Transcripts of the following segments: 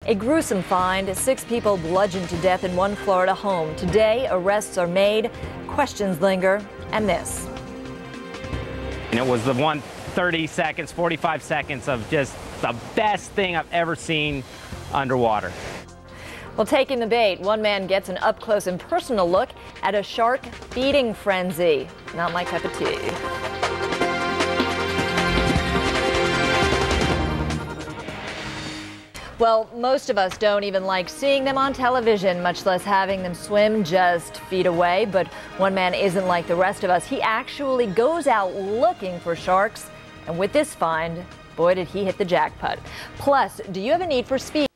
A gruesome find, 6 people bludgeoned to death in one Florida home. Today, arrests are made, questions linger, and this. And it was the 30 seconds, 45 seconds of just the best thing I've ever seen underwater. Well, taking the bait, one man gets an up-close and personal look at a shark feeding frenzy. Not my cup of tea. Well, most of us don't even like seeing them on television, much less having them swim just feet away. But one man isn't like the rest of us. He actually goes out looking for sharks. And with this find, boy, did he hit the jackpot. Plus, do you have a need for speed?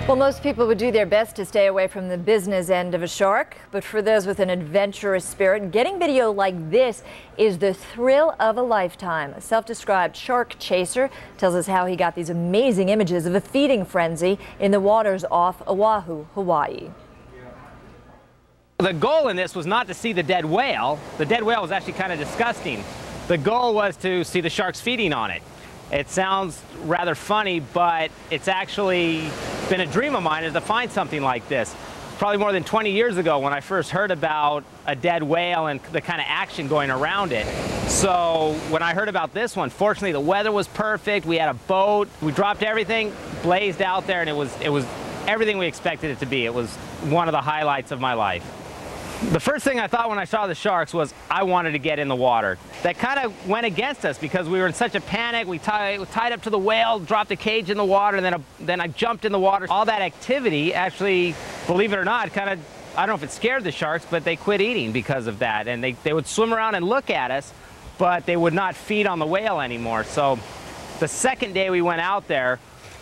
Well, most people would do their best to stay away from the business end of a shark, but for those with an adventurous spirit, getting video like this is the thrill of a lifetime. A self-described shark chaser tells us how he got these amazing images of a feeding frenzy in the waters off Oahu, Hawaii. The goal in this was not to see the dead whale. The dead whale was actually kind of disgusting. The goal was to see the sharks feeding on it. It sounds rather funny, but it's actually been a dream of mine is to find something like this. Probably more than 20 years ago when I first heard about a dead whale and the kind of action going around it. So when I heard about this one, fortunately the weather was perfect. We had a boat, we dropped everything, blazed out there, and it was everything we expected it to be. It was one of the highlights of my life. The first thing I thought when I saw the sharks was I wanted to get in the water. That kind of went against us because we were in such a panic. We tied up to the whale, dropped a cage in the water, and then I jumped in the water. All that activity actually, believe it or not, kind of, I don't know if it scared the sharks, but they quit eating because of that. And they would swim around and look at us, but they would not feed on the whale anymore. So the second day we went out there,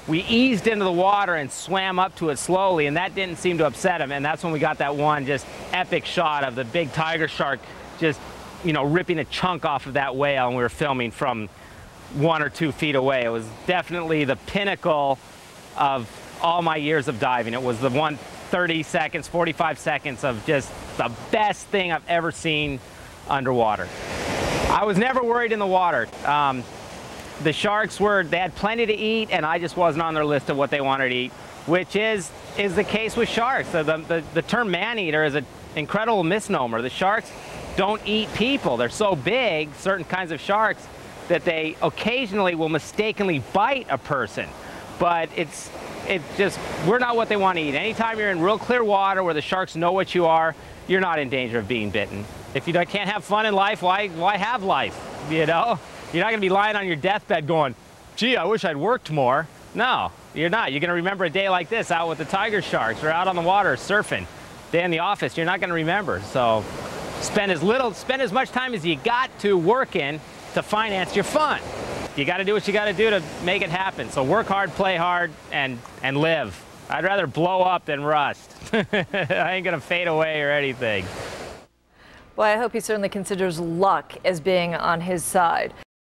we eased into the water and swam up to it slowly, and that didn't seem to upset him. And that's when we got that one just epic shot of the big tiger shark just, ripping a chunk off of that whale, and we were filming from 1 or 2 feet away. It was definitely the pinnacle of all my years of diving. It was the 30 seconds, 45 seconds of just the best thing I've ever seen underwater. I was never worried in the water. The sharks they had plenty to eat, and I just wasn't on their list of what they wanted to eat, which is the case with sharks. So the term man-eater is an incredible misnomer. The sharks don't eat people. They're so big, certain kinds of sharks, that they occasionally will mistakenly bite a person. But we're not what they want to eat. Anytime you're in real clear water where the sharks know what you are, you're not in danger of being bitten. If you can't have fun in life, why have life, You're not going to be lying on your deathbed going, gee, I wish I'd worked more. No, you're not. You're going to remember a day like this out with the tiger sharks or out on the water surfing. Day in the office, you're not going to remember. So spend as much time as you got to working to finance your fun. You got to do what you got to do to make it happen. So work hard, play hard, and live. I'd rather blow up than rust. I ain't going to fade away or anything. Well, I hope he certainly considers luck as being on his side.